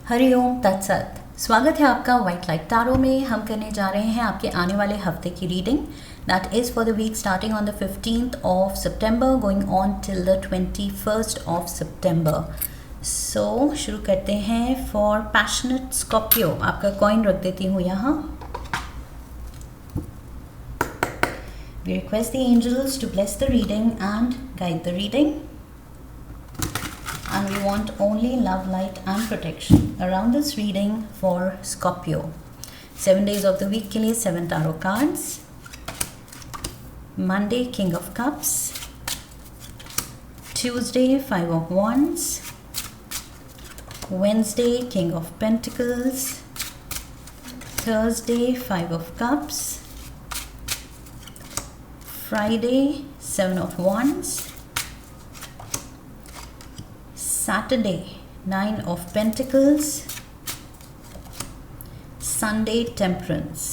हरिओम तत्सत। स्वागत है आपका वाइट लाइट टारो में। हम करने जा रहे हैं आपके आने वाले हफ्ते की reading. That is for the week starting on the 15th of September going on till the 21st of September. So शुरू करते हैं। फॉर पैशनेट स्कॉर्पियो आपका कॉइन रख देती हूँ यहाँ। We request the angels to bless the reading and guide the reading. And we want only love, light and protection around this reading for Scorpio. 7 days of the week के लिए 7 tarot cards. Monday, King of Cups. Tuesday, 5 of Wands. Wednesday, King of Pentacles. Thursday, 5 of Cups. Friday, 7 of Wands. Saturday, 9 of Pentacles. Sunday, Temperance.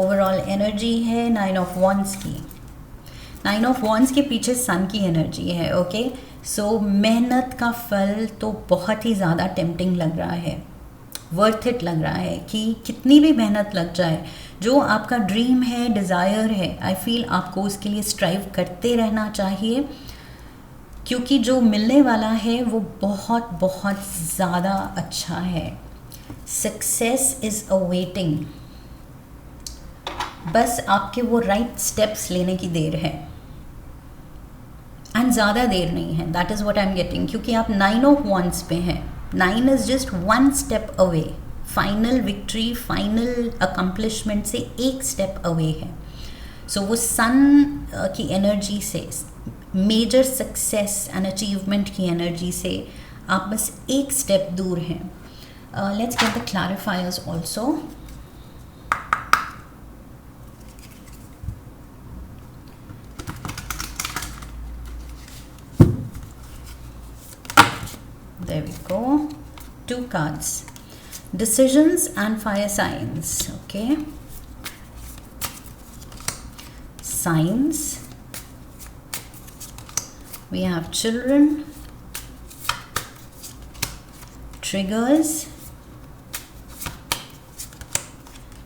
Overall energy है 9 of Wands की। 9 of Wands के पीछे सन की energy है। Okay, सो मेहनत का फल तो बहुत ही ज़्यादा टेम्पटिंग लग रहा है, वर्थ इट लग रहा है कि कितनी भी मेहनत लग जाए, जो आपका ड्रीम है, डिज़ायर है, आई फील आपको उसके लिए स्ट्राइव करते रहना चाहिए, क्योंकि जो मिलने वाला है वो बहुत बहुत ज़्यादा अच्छा है। सक्सेस इज़ अवेटिंग, बस आपके वो राइट स्टेप्स लेने की देर है एंड ज़्यादा देर नहीं है। That is what I am getting, क्योंकि आप 9 ऑफ वंस पे हैं। 9 is just 1 step away, final victory, final accomplishment से एक स्टेप अवे है। सो वो सन की एनर्जी से, मेजर सक्सेस एंड अचीवमेंट की एनर्जी से आप बस एक स्टेप दूर हैं। Let's get the clarifiers also. There we go. 2 cards. Decisions and fire signs. Okay. Signs. We have children, triggers,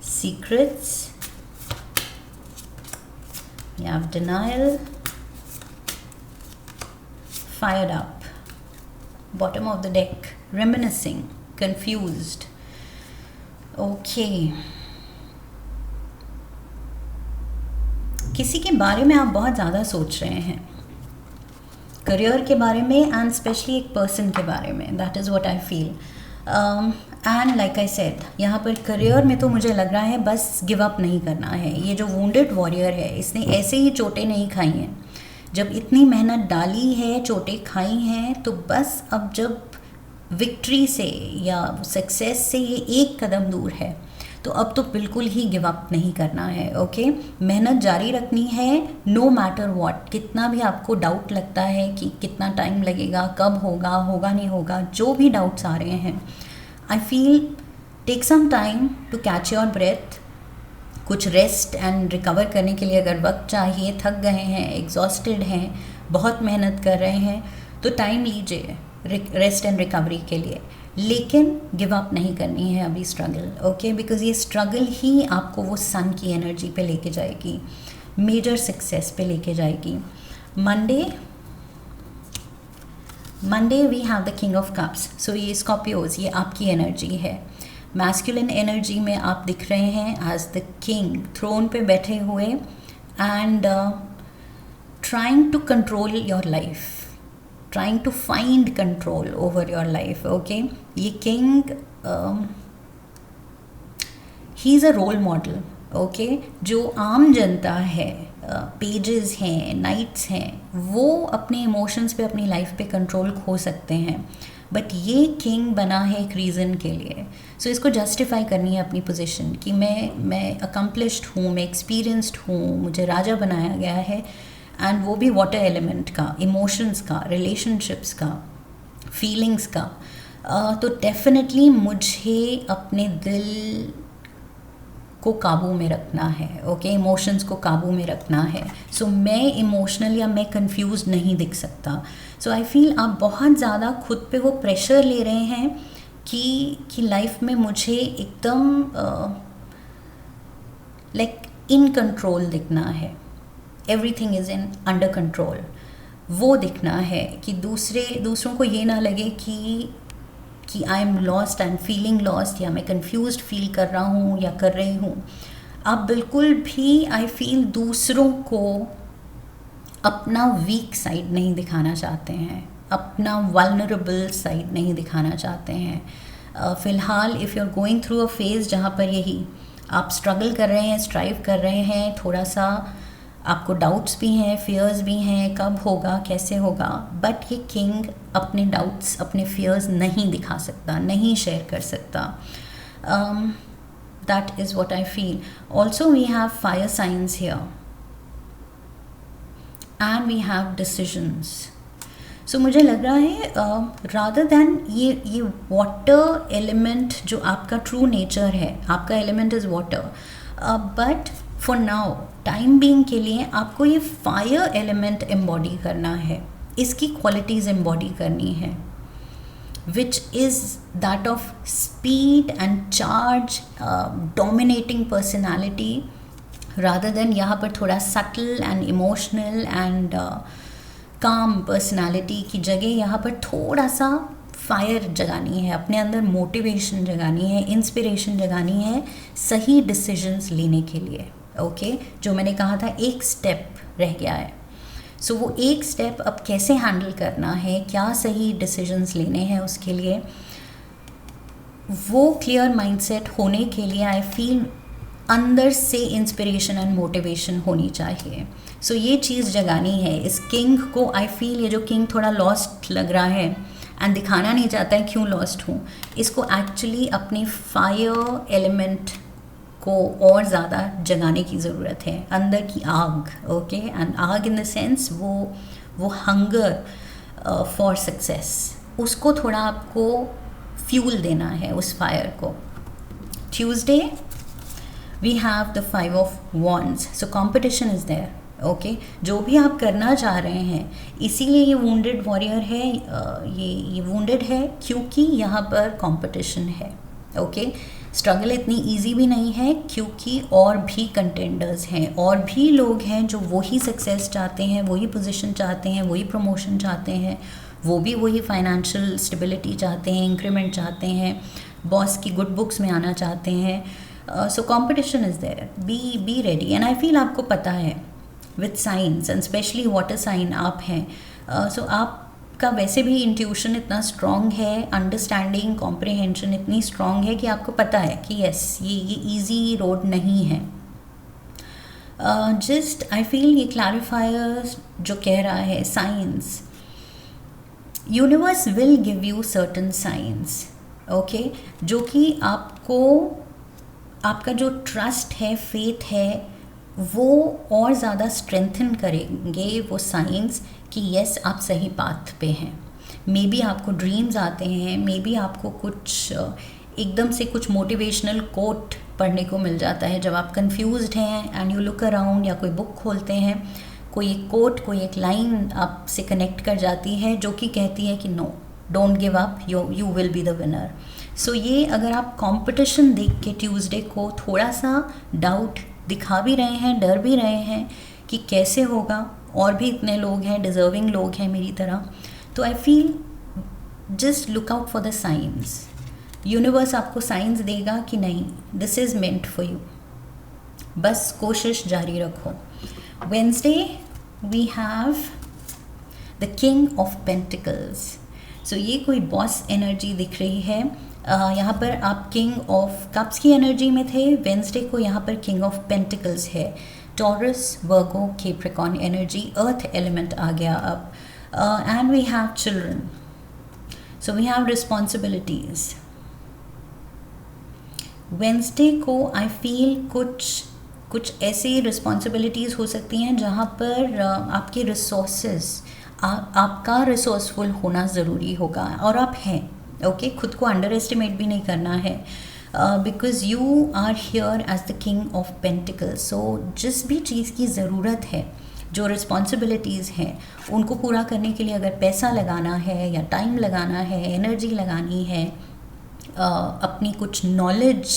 secrets, we have denial, fired up, bottom of the deck, reminiscing, confused. Okay. किसी के बारे में आप बहुत ज़्यादा सोच रहे हैं, करियर के बारे में एंड स्पेशली एक पर्सन के बारे में। That is what I feel. And like I said, यहाँ पर करियर में तो मुझे लग रहा है बस गिव अप नहीं करना है। ये जो वुंडेड वॉरियर है, इसने ऐसे ही चोटें नहीं खाई हैं। जब इतनी मेहनत डाली है, चोटें खाई हैं, तो बस अब जब विक्ट्री से या सक्सेस से ये एक कदम दूर है, तो अब तो बिल्कुल ही गिव अप नहीं करना है। ओके, मेहनत जारी रखनी है, नो मैटर व्हाट। कितना भी आपको डाउट लगता है कि कितना टाइम लगेगा, कब होगा, होगा नहीं होगा, जो भी डाउट्स आ रहे हैं, I feel take some time to catch your breath. कुछ रेस्ट एंड रिकवर करने के लिए अगर वक्त चाहिए, थक गए हैं, एग्जॉस्टेड हैं, बहुत मेहनत कर रहे हैं, तो टाइम लीजिए रेस्ट एंड रिकवरी के लिए, लेकिन गिव अप नहीं करनी है अभी स्ट्रगल। ओके, बिकॉज ये स्ट्रगल ही आपको वो सन की एनर्जी पे लेके जाएगी, मेजर सक्सेस पे लेके जाएगी। Monday we have the king of cups. So ये स्कॉर्पियोज, ये आपकी एनर्जी है। मैस्कुलिन एनर्जी में आप दिख रहे हैं एज द किंग, थ्रोन पे बैठे हुए and trying to control your life, trying to find control over your life. Okay, ये king he is a role model. Okay, जो आम जनता है, पेजेस हैं, नाइट्स हैं, वो अपने इमोशंस पे, अपनी लाइफ पे कंट्रोल खो सकते हैं, बट ये किंग बना है एक रीज़न के लिए। सो इसको जस्टिफाई करनी है अपनी पोजीशन कि मैं अकम्पलिश्ड हूँ, मैं एक्सपीरियंस्ड हूँ, मुझे राजा बनाया गया है, एंड वो भी वाटर एलिमेंट का, इमोशंस का, रिलेशनशिप्स का, फीलिंग्स का। तो डेफिनेटली मुझे अपने दिल को काबू में रखना है। ओके, इमोशंस को काबू में रखना है। सो मैं इमोशनल या मैं कंफ्यूज नहीं दिख सकता। सो आई फील आप बहुत ज़्यादा खुद पे वो प्रेशर ले रहे हैं कि लाइफ में मुझे एकदम लाइक इन कंट्रोल दिखना है, everything is in under control, वो दिखना है कि दूसरों को ये ना लगे कि I am lost, I am feeling lost, या मैं कंफ्यूज्ड फील कर रहा हूँ या कर रही हूँ। आप बिल्कुल भी आई फील दूसरों को अपना वीक साइड नहीं दिखाना चाहते हैं, अपना वल्नरेबल साइड नहीं दिखाना चाहते हैं। फ़िलहाल if you are going through a phase जहाँ पर यही आप स्ट्रगल कर रहे हैं, स्ट्राइव कर रहे हैं, थोड़ा सा आपको डाउट्स भी हैं, फियर्स भी हैं, कब होगा, कैसे होगा, बट ये किंग अपने डाउट्स, अपने फियर्स नहीं दिखा सकता, नहीं शेयर कर सकता। That is what I feel. Also we have fire signs here and we have decisions. So मुझे लग रहा है रादर दैन ये वाटर एलिमेंट जो आपका ट्रू नेचर है, आपका element is water, but for now time being के लिए आपको ये फायर एलिमेंट एम्बॉडी करना है, इसकी क्वालिटीज़ एम्बॉडी करनी है, which is that of speed and charge, dominating personality, rather than यहाँ पर थोड़ा सटल एंड इमोशनल एंड काम पर्सनालिटी की जगह यहाँ पर थोड़ा सा फायर जगानी है, अपने अंदर मोटिवेशन जगानी है, इंस्पिरेशन जगानी है सही डिसीजंस लेने के लिए। ओके जो मैंने कहा था एक स्टेप रह गया है, सो वो एक स्टेप अब कैसे हैंडल करना है, क्या सही डिसीजंस लेने हैं, उसके लिए वो क्लियर माइंडसेट होने के लिए आई फील अंदर से इंस्पिरेशन एंड मोटिवेशन होनी चाहिए। सो ये चीज़ जगानी है इस किंग को। आई फील ये जो किंग थोड़ा लॉस्ट लग रहा है एंड दिखाना नहीं चाहता है क्यों लॉस्ट हूँ, इसको एक्चुअली अपनी फायर एलिमेंट को और ज़्यादा जगाने की ज़रूरत है, अंदर की आग। ओके एंड आग इन द सेंस वो हंगर फॉर सक्सेस, उसको थोड़ा आपको फ्यूल देना है उस फायर को। Tuesday we have the 5 of wands, so competition is there. Okay जो भी आप करना चाह रहे हैं, इसीलिए ये वुंडेड वॉरियर है, ये वुंडेड है क्योंकि यहाँ पर कंपटीशन है। ओके स्ट्रगल इतनी इजी भी नहीं है क्योंकि और भी कंटेंडर्स हैं, और भी लोग हैं जो वही सक्सेस चाहते हैं, वही पोजीशन चाहते हैं, वही प्रमोशन चाहते हैं, वो भी वही फाइनेंशियल स्टेबिलिटी चाहते हैं, इंक्रीमेंट चाहते हैं, बॉस की गुड बुक्स में आना चाहते हैं। So competition is there, be ready. And I feel आपको पता है with science and specially water sign आप हैं, सो आपका वैसे भी इंट्यूशन इतना स्ट्रॉन्ग है, अंडरस्टैंडिंग कॉम्प्रिहेंशन इतनी स्ट्रॉन्ग है कि आपको पता है कि यस ये ईजी रोड नहीं है। जस्ट आई फील ये क्लैरिफायर जो कह रहा है science, universe will give you certain science, okay जो कि आपको आपका जो ट्रस्ट है, फेथ है, वो और ज़्यादा स्ट्रेंथन करेंगे वो साइंस कि यस आप सही पाथ पे हैं। मे बी आपको ड्रीम्स आते हैं, मे बी आपको कुछ एकदम से कुछ मोटिवेशनल कोट पढ़ने को मिल जाता है जब आप कंफ्यूज्ड हैं एंड यू लुक अराउंड, या कोई बुक खोलते हैं, कोई एक कोट, कोई एक लाइन आपसे कनेक्ट कर जाती है जो कि कहती है कि no don't give up, you will be the winner. So ये अगर आप कंपटीशन देख के ट्यूसडे को थोड़ा सा डाउट दिखा भी रहे हैं, डर भी रहे हैं कि कैसे होगा, और भी इतने लोग हैं, डिज़र्विंग लोग हैं मेरी तरह, तो I feel just look out for the signs. Universe आपको साइंस देगा कि नहीं this is meant for you, बस कोशिश जारी रखो। Wednesday we have the king of pentacles, so ये कोई बॉस एनर्जी दिख रही है। यहाँ पर आप किंग ऑफ कप्स की एनर्जी में थे, वेंसडे को यहाँ पर किंग ऑफ पेंटिकल्स है। Taurus, Virgo, Capricorn energy, earth element आ गया अब। And we have children, so we have responsibilities. Wednesday को आई फील कुछ ऐसी रिस्पॉन्सिबिलिटीज़ हो सकती हैं जहाँ पर आपके रिसोर्सेज, आपका रिसोर्सफुल होना ज़रूरी होगा, और आप हैं। ओके खुद को अंडर एस्टिमेट भी नहीं करना है, because you are here as the king of pentacles. So जिस भी चीज़ की ज़रूरत है, जो रिस्पॉन्सिबिलिटीज़ हैं, उनको पूरा करने के लिए अगर पैसा लगाना है या टाइम लगाना है, एनर्जी लगानी है, अपनी कुछ नॉलेज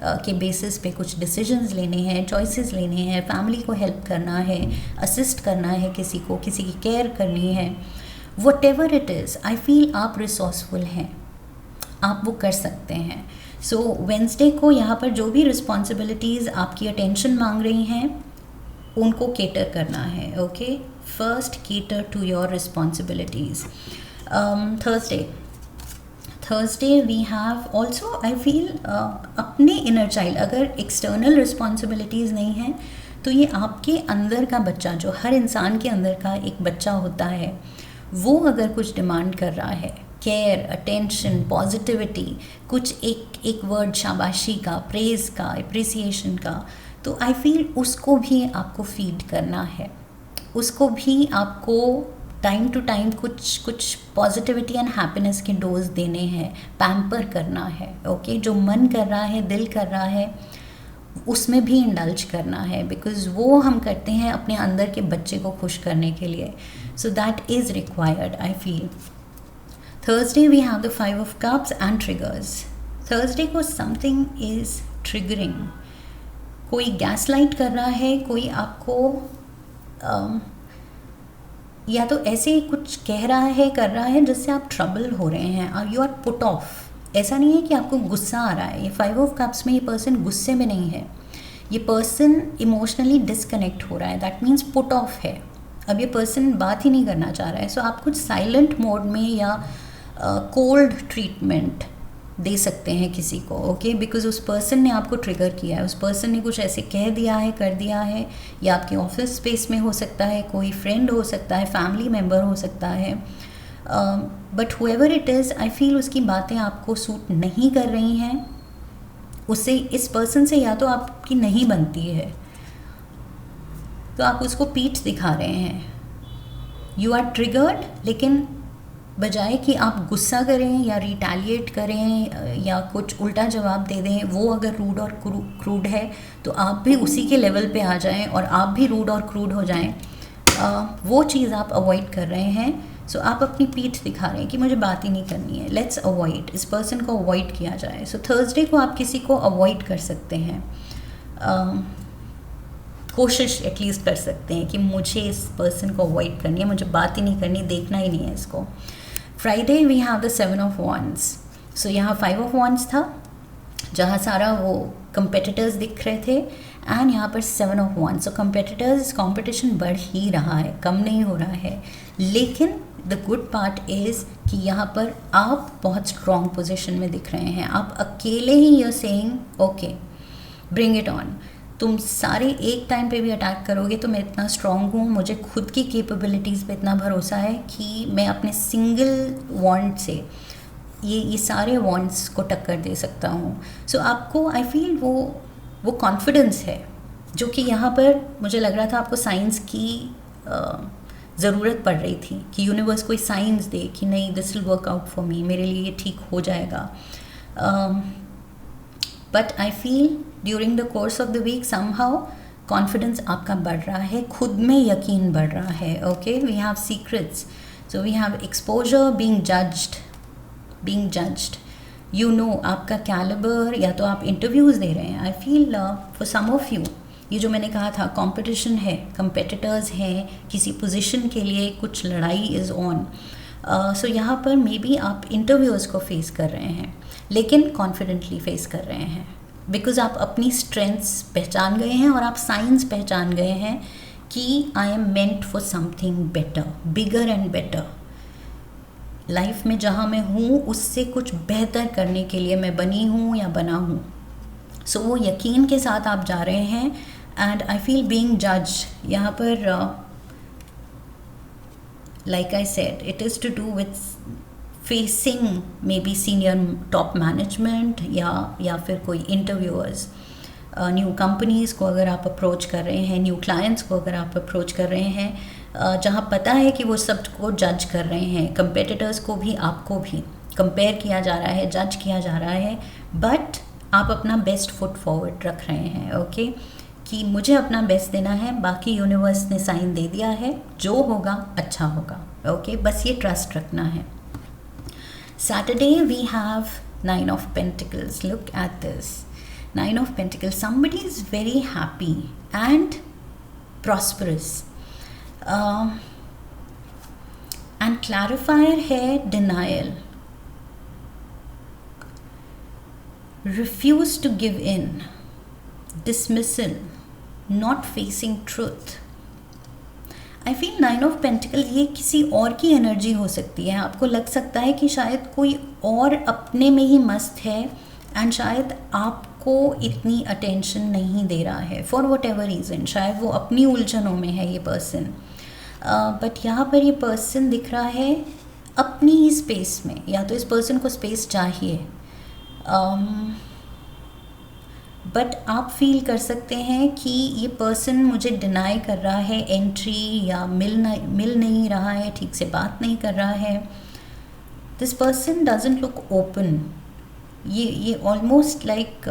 के बेसिस पे कुछ डिसीजंस लेने हैं, चॉइसेस लेने हैं, फैमिली को हेल्प करना है, असिस्ट करना है किसी को, किसी की केयर करनी है, whatever it is, I feel आप रिसोर्सफुल हैं, आप वो कर सकते हैं. सो वेंसडे को यहाँ पर जो भी रिस्पॉन्सिबिलिटीज़ आपकी अटेंशन मांग रही हैं उनको केटर करना है. Okay, first cater to your responsibilities. Thursday we have also, I feel अपने इनर चाइल्ड, अगर एक्सटर्नल रिस्पॉन्सिबिलिटीज़ नहीं हैं तो ये आपके अंदर का बच्चा, जो हर इंसान के अंदर का एक बच्चा होता है, वो अगर कुछ डिमांड कर रहा है, केयर, अटेंशन, पॉजिटिविटी, कुछ एक वर्ड शाबाशी का, प्रेज़ का, अप्रिसिएशन का, तो आई फील उसको भी आपको फीड करना है, उसको भी आपको टाइम टू टाइम कुछ पॉजिटिविटी एंड हैप्पीनेस के डोज देने हैं, पैम्पर करना है. ओके, जो मन कर रहा है, दिल कर रहा है, उसमें भी इंडल्ज करना है, बिकॉज वो हम करते हैं अपने अंदर के बच्चे को खुश करने के लिए. So that is required, I feel. Thursday we have the 5 of Cups and triggers. Thursday को समथिंग इज़ ट्रिगरिंग. कोई गैस लाइट कर रहा है, कोई आपको या तो ऐसे ही कुछ कह रहा है, कर रहा है, जिससे आप ट्रबल हो रहे हैं, और यू आर पुट ऑफ. ऐसा नहीं है कि आपको गुस्सा आ रहा है, ये 5 of Cups में ये पर्सन गुस्से में नहीं है, ये पर्सन इमोशनली डिसकनेक्ट हो रहा है, दैट मीन्स पुट ऑफ है. अब ये पर्सन बात ही नहीं करना चाह रहा है. सो आप कुछ साइलेंट मोड में या कोल्ड ट्रीटमेंट दे सकते हैं किसी को. ओके, बिकॉज उस पर्सन ने आपको ट्रिगर किया है, उस पर्सन ने कुछ ऐसे कह दिया है, कर दिया है, या आपके ऑफिस स्पेस में हो सकता है, कोई फ्रेंड हो सकता है, फैमिली मेम्बर हो सकता है, but however it is, I feel उसकी बातें आपको सूट नहीं कर रही हैं. उससे, इस पर्सन से या तो आपकी नहीं बनती है, तो आप उसको पीठ दिखा रहे हैं. यू आर ट्रिगर्ड, लेकिन बजाय कि आप गुस्सा करें या रिटेलिएट करें या कुछ उल्टा जवाब दे दें, वो अगर रूड और क्रूड है तो आप भी उसी के लेवल पे आ जाएं और आप भी रूड और क्रूड हो जाएं, वो चीज़ आप अवॉइड कर रहे हैं. सो आप अपनी पीठ दिखा रहे हैं कि मुझे बात ही नहीं करनी है, लेट्स अवॉइड, इस पर्सन को अवॉइड किया जाए. सो थर्सडे को आप किसी को अवॉइड कर सकते हैं, कोशिश एटलीस्ट कर सकते हैं कि मुझे इस पर्सन को अवॉइड करनी है, मुझे बात ही नहीं करनी, देखना ही नहीं है इसको. Friday we have the 7 of Wands. सो यहाँ 5 of Wands था, जहाँ सारा वो कंपेटिटर्स दिख रहे थे, एंड यहाँ पर 7 of Wands. सो कंपटीशन बढ़ ही रहा है, कम नहीं हो रहा है. लेकिन द गुड पार्ट इज़ कि यहाँ पर आप बहुत स्ट्रॉन्ग पोजिशन में दिख रहे हैं. आप अकेले ही you are saying okay, bring it on. तुम सारे एक टाइम पे भी अटैक करोगे तो मैं इतना स्ट्रॉन्ग हूँ, मुझे खुद की कैपेबिलिटीज़ पे इतना भरोसा है कि मैं अपने सिंगल वॉन्ट से ये सारे वॉन्ट्स को टक्कर दे सकता हूँ. सो आपको, आई फील वो कॉन्फिडेंस है, जो कि यहाँ पर मुझे लग रहा था आपको साइंस की ज़रूरत पड़ रही थी, कि यूनिवर्स कोई साइंस दे कि नहीं, this will work out for me, मेरे लिए ये ठीक हो जाएगा. But I feel during the course of the week somehow confidence आपका बढ़ रहा है, खुद में यकीन बढ़ रहा है. Okay, we have secrets, so we have exposure, being judged. You know आपका कैलिबर, या तो आप इंटरव्यूज़ दे रहे हैं. I feel for some of you, ये जो मैंने कहा था, कंपटीशन है, कंपेटिटर्स हैं, किसी पोजीशन के लिए कुछ लड़ाई इज़ ऑन. सो यहाँ पर मे बी आप इंटरव्यूज़ को फेस कर रहे हैं, लेकिन कॉन्फिडेंटली फेस कर रहे हैं, बिकॉज आप अपनी स्ट्रेंथ्स पहचान गए हैं और आप साइंस पहचान गए हैं कि I am meant for something better, bigger and better. Life में जहाँ मैं हूँ उससे कुछ बेहतर करने के लिए मैं बनी हूँ या बना हूँ. सो वो यकीन के साथ आप जा रहे हैं. एंड आई फील बीइंग जज, यहाँ पर like I said, it is to do with facing maybe senior top management या फिर कोई interviewers, न्यू कंपनीज़ को अगर आप अप्रोच कर रहे हैं, न्यू क्लाइंट्स को अगर आप अप्रोच कर रहे हैं, जहाँ पता है कि वो सब को जज कर रहे हैं, कंपेटिटर्स को भी, आपको भी कंपेयर किया जा रहा है, जज किया जा रहा है, बट आप अपना बेस्ट फुट फॉरवर्ड रख रहे हैं. ओके, कि मुझे अपना बेस्ट देना है, बाकी यूनिवर्स ने साइन दे दिया है, जो होगा अच्छा होगा. ओके, बस ये ट्रस्ट रखना है. Saturday we have Nine of Pentacles. Look at this. Nine of Pentacles. Somebody is very happy and prosperous. And clarifier है denial. Refuse to give in. Dismissal. Not facing truth. I feel Nine of Pentacles ये किसी और की energy हो सकती है. आपको लग सकता है कि शायद कोई और अपने में ही मस्त है एंड शायद आपको इतनी अटेंशन नहीं दे रहा है फॉर वट एवर रीज़न. शायद वो अपनी उलझनों में है ये पर्सन. बट यहाँ पर ये पर्सन दिख रहा है अपनी ही स्पेस में. या तो इस पर्सन को स्पेस चाहिए, बट आप फील कर सकते हैं कि ये पर्सन मुझे डिनाई कर रहा है एंट्री, या मिल नहीं रहा है, ठीक से बात नहीं कर रहा है. This person doesn't look open. ये ऑलमोस्ट लाइक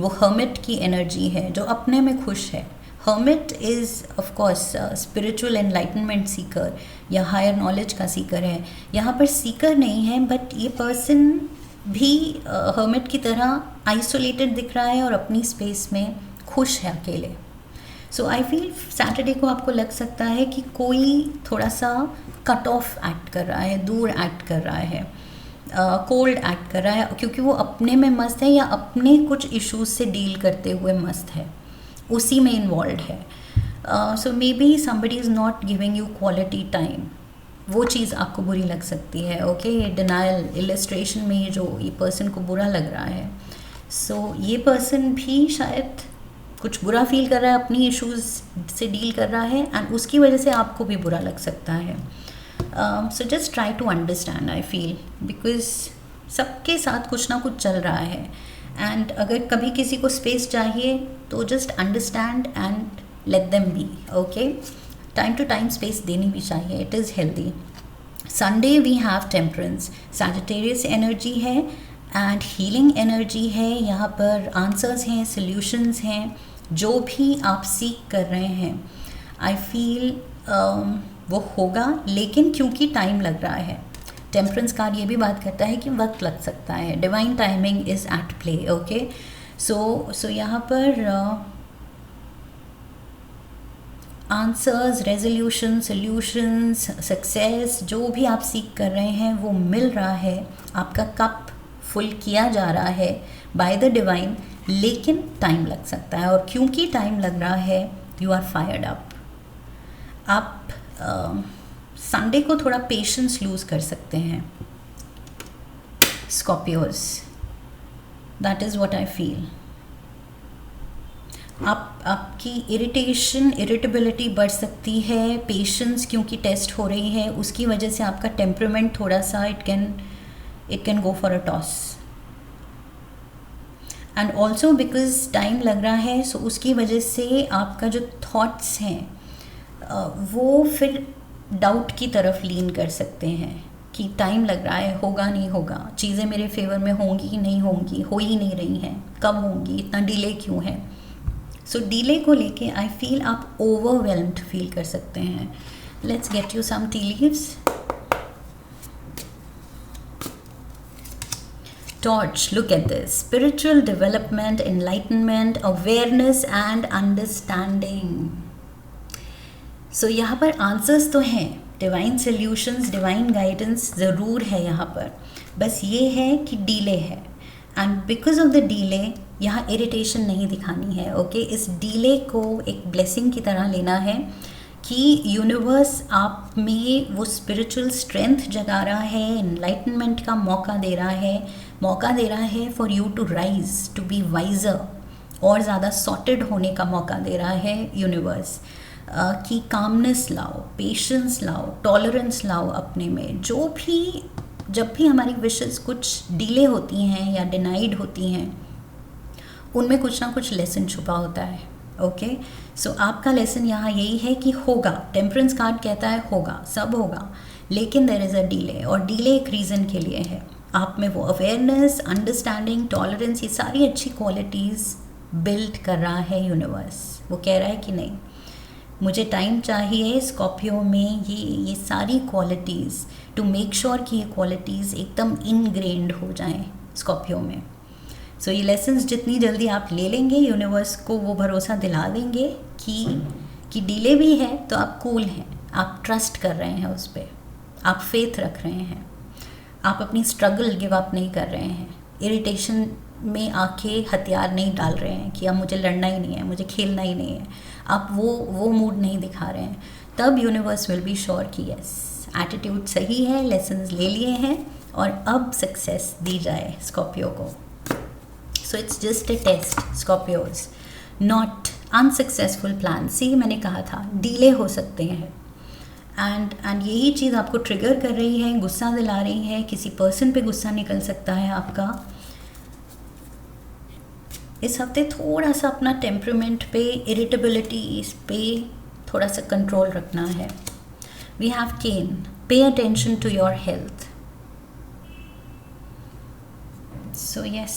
वो हर्मिट की एनर्जी है जो अपने में खुश है. Hermit is of course spiritual enlightenment Sikar या हायर नॉलेज का सीकर है. यहाँ पर सीकर नहीं है, बट ये पर्सन भी हर्मिट की तरह आइसोलेटेड दिख रहा है और अपनी स्पेस में खुश है अकेले. सो आई फील सैटरडे को आपको लग सकता है कि कोई थोड़ा सा कट ऑफ एक्ट कर रहा है, दूर एक्ट कर रहा है, कोल्ड एक्ट कर रहा है, क्योंकि वो अपने में मस्त है या अपने कुछ इश्यूज से डील करते हुए मस्त है, उसी में इन्वॉल्व है. So maybe somebody is not giving you quality time. वो चीज़ आपको बुरी लग सकती है. ओके, ये डिनाइल इलस्ट्रेशन में ये जो ये पर्सन को बुरा लग रहा है. सो ये पर्सन भी शायद कुछ बुरा फील कर रहा है, अपनी इश्यूज से डील कर रहा है एंड उसकी वजह से आपको भी बुरा लग सकता है. So just try to understand. I feel because सबके साथ कुछ ना कुछ चल रहा है एंड अगर कभी किसी को स्पेस चाहिए तो just understand and let them be. Okay, time to time space देनी भी चाहिए. It is healthy. Sunday we have temperance. Sagittarius energy है एंड हीलिंग एनर्जी है. यहाँ पर आंसर्स हैं, सॉल्यूशंस हैं. जो भी आप सीख कर रहे हैं आई फील वो होगा, लेकिन क्योंकि टाइम लग रहा है. टेम्परेंस कार्ड ये भी बात करता है कि वक्त लग सकता है. Divine timing is at play. Okay, so यहाँ पर आंसर्स, रेजोल्यूशन, सॉल्यूशंस, सक्सेस, जो भी आप सीख कर रहे हैं वो मिल रहा है. आपका कप फुल किया जा रहा है बाय द डिवाइन, लेकिन टाइम लग सकता है. और क्योंकि टाइम लग रहा है यू आर फायर्ड अप. आप संडे को थोड़ा पेशेंस लूज़ कर सकते हैं. Scorpios, that is what I feel. आपकी इरिटेबिलिटी बढ़ सकती है. पेशेंस क्योंकि टेस्ट हो रही है, उसकी वजह से आपका टेम्परामेंट थोड़ा सा it can go for a toss. And also because time लग रहा है, सो उसकी वजह से आपका जो थॉट्स हैं वो फिर डाउट की तरफ लीन कर सकते हैं कि टाइम लग रहा है, होगा नहीं होगा, चीज़ें मेरे फेवर में होंगी नहीं होंगी, हो ही नहीं रही हैं, कब होंगी, इतना डिले क्यों है. सो डिले को लेके आई फील आप ओवरवेल्म्ड फील कर सकते हैं. Let's get you some tea leaves. Torch, look at this. Spiritual development, enlightenment, awareness and understanding. So यहाँ पर आंसर्स तो हैं, डिवाइन सॉल्यूशंस, डिवाइन गाइडेंस ज़रूर है यहाँ पर. बस ये है कि डीले है and because of the delay यहाँ इरिटेशन नहीं दिखानी है. ओके, इस डीले को एक ब्लेसिंग की तरह लेना है कि यूनिवर्स आप में वो स्पिरिचुअल स्ट्रेंथ जगा रहा है, एनलाइटनमेंट का मौका दे रहा है for you to rise, to be wiser, और ज़्यादा सॉर्टेड होने का मौका दे रहा है यूनिवर्स. कि कामनेस लाओ, पेशेंस लाओ, टॉलरेंस लाओ अपने में. जब भी हमारी विशेस कुछ डिले होती हैं या डिनाइड होती हैं, उनमें कुछ ना कुछ लेसन छुपा होता है. ओके, सो आपका लेसन यहाँ यही है कि होगा. टेम्परेंस कार्ड कहता है होगा, सब होगा, लेकिन देयर इज़ अ डिले, और डिले एक रीज़न के लिए है. आप में वो अवेयरनेस, अंडरस्टैंडिंग, टॉलरेंस, ये सारी अच्छी क्वालिटीज़ बिल्ड कर रहा है यूनिवर्स. वो कह रहा है कि नहीं, मुझे टाइम चाहिए स्कॉर्पियो में ये सारी क्वालिटीज़ टू मेक श्योर कि ये क्वालिटीज़ एकदम इनग्रेन्ड हो जाएं स्कॉर्पियो में। सो ये लेसन्स जितनी जल्दी आप ले लेंगे, यूनिवर्स को वो भरोसा दिला देंगे कि डिले भी है तो आप कूल हैं, आप ट्रस्ट कर रहे हैं उस पर, आप फेथ रख रहे हैं, आप अपनी स्ट्रगल गिव अप नहीं कर रहे हैं, इरिटेशन में आके हथियार नहीं डाल रहे हैं कि अब मुझे लड़ना ही नहीं है, मुझे खेलना ही नहीं है, आप वो मूड नहीं दिखा रहे हैं। तब यूनिवर्स विल बी श्योर कि यस एटीट्यूड सही है, लेसन्स ले लिए हैं और अब सक्सेस दी जाए स्कॉर्पियो को। So it's just a test Scorpios, not unsuccessful plan. See मैंने कहा था डिले हो सकते हैं एंड यही चीज़ आपको ट्रिगर कर रही है, गुस्सा दिला रही है, किसी पर्सन पे गुस्सा निकल सकता है आपका। इस हफ्ते थोड़ा सा अपना टेम्परामेंट पे, इरिटेबिलिटी पे थोड़ा सा कंट्रोल रखना है। We have cane, pay attention to your health. So yes,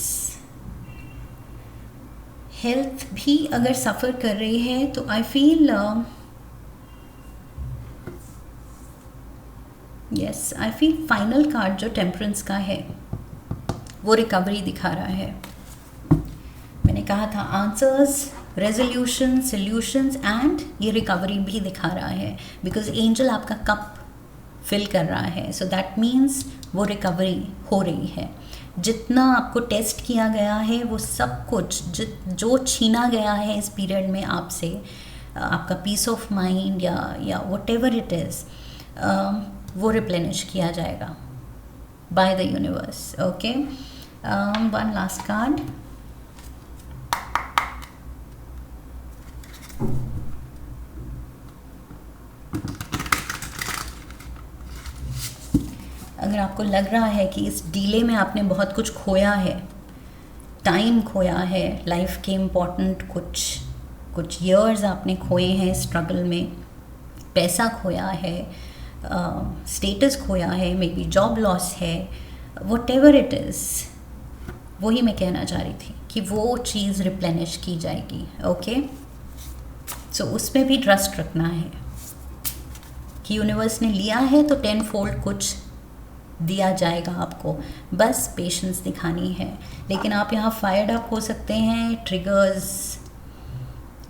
health भी अगर सफ़र कर रही है तो I feel yes, I feel final card जो टेम्परेंस का है वो रिकवरी दिखा रहा है। मैंने कहा था आंसर्स, रेजोल्यूशन, सॉल्यूशंस एंड ये रिकवरी भी दिखा रहा है बिकॉज एंजल आपका कप फिल कर रहा है। सो दैट मीन्स वो रिकवरी हो रही है। जितना आपको टेस्ट किया गया है वो सब कुछ जो छीना गया है इस पीरियड में आपसे, आपका पीस ऑफ माइंड या व्हाटएवर इट इज़, वो रिप्लेनिश किया जाएगा by the universe. Okay, one last card. अगर आपको लग रहा है कि इस डीले में आपने बहुत कुछ खोया है, टाइम खोया है, लाइफ के इम्पोर्टेंट कुछ ईयर्स आपने खोए हैं स्ट्रगल में, पैसा खोया है, स्टेटस खोया है, मे बी जॉब लॉस है, व्हाटएवर इट इज़, वही मैं कहना चाह रही थी कि वो चीज़ रिप्लेनिश की जाएगी। ओके, सो उसमें भी ट्रस्ट रखना है कि यूनिवर्स ने लिया है तो 10 फोल्ड कुछ दिया जाएगा आपको, बस पेशेंस दिखानी है। लेकिन आप यहाँ फायर्ड अप हो सकते हैं, ट्रिगर्स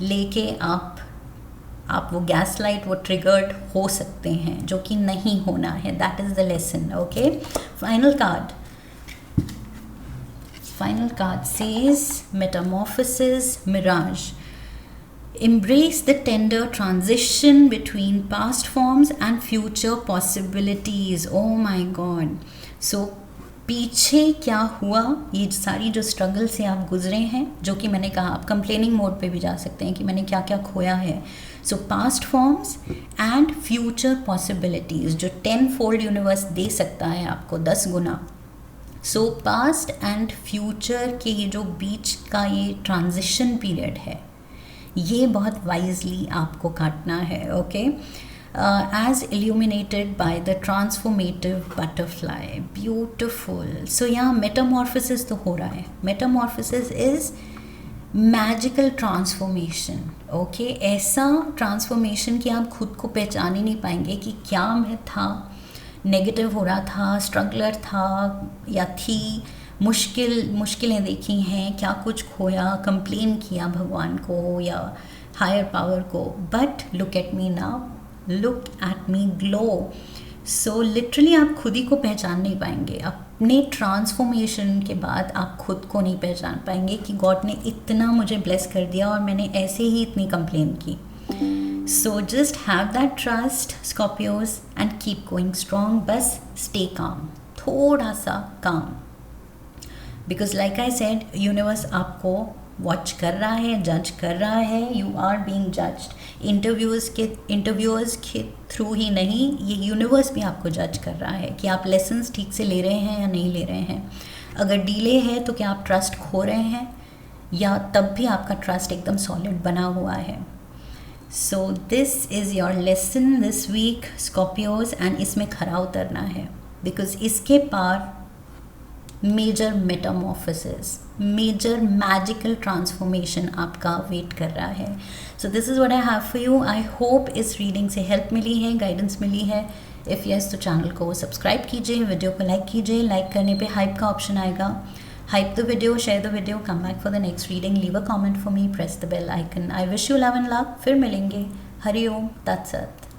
लेके आप वो गैस लाइट, वो ट्रिगर्ड हो सकते हैं जो कि नहीं होना है। That is the lesson. Okay, final card says metamorphosis mirage. Embrace the tender transition between past forms and future possibilities. Oh my God. So, पीछे क्या हुआ, ये सारी जो स्ट्रगल से आप गुजरे हैं, जो कि मैंने कहा आप कंप्लेनिंग मोड पे भी जा सकते हैं कि मैंने क्या क्या खोया है। सो past forms and future possibilities जो 10 फोल्ड यूनिवर्स दे सकता है आपको, 10 गुना। सो पास्ट एंड फ्यूचर के ये जो बीच का ये ट्रांजिशन पीरियड है, ये बहुत वाइजली आपको काटना है। Okay, as illuminated by the transformative butterfly, beautiful. So यहाँ मेटामॉर्फोसिस तो हो रहा है। Metamorphosis is magical transformation. Okay, ऐसा ट्रांसफॉर्मेशन कि आप खुद को पहचान ही नहीं पाएंगे कि क्या मैं था, नेगेटिव हो रहा था, स्ट्रगलर था या थी, मुश्किलें देखी हैं, क्या कुछ खोया, कंप्लेन किया भगवान को या हायर पावर को, but look at me now, look at me glow. So literally आप खुद ही को पहचान नहीं पाएंगे। अपने ट्रांसफॉर्मेशन के बाद आप खुद को नहीं पहचान पाएंगे कि गॉड ने इतना मुझे ब्लेस कर दिया और मैंने ऐसे ही इतनी कंप्लेन की। So just have that trust Scorpios and keep going strong. बस स्टे काम, थोड़ा सा calm, because like I said universe आपको वॉच कर रहा है, जज कर रहा है। You are being judged. Interviewers के थ्रू ही नहीं, ये यूनिवर्स भी आपको जज कर रहा है कि आप लेसन्स ठीक से ले रहे हैं या नहीं ले रहे हैं। अगर डिले है तो क्या आप ट्रस्ट खो रहे हैं या तब भी आपका ट्रस्ट एकदम सॉलिड बना हुआ है। So this is your lesson this week Scorpios, and इसमें खरा उतरना है बिकॉज इसके पार major metamorphosis, major magical transformation आपका वेट कर रहा है. So this is what I have for you. I hope इस रीडिंग से हेल्प मिली है, गाइडेंस मिली है. इफ़ यस तो चैनल को सब्सक्राइब कीजिए, वीडियो को लाइक कीजिए. लाइक करने पे हाइप का ऑप्शन आएगा. Hype the video, share the video, come back for the next reading, leave a comment for me, press the bell icon. I wish you love and luck. फिर मिलेंगे. हरि ओम तत्सत.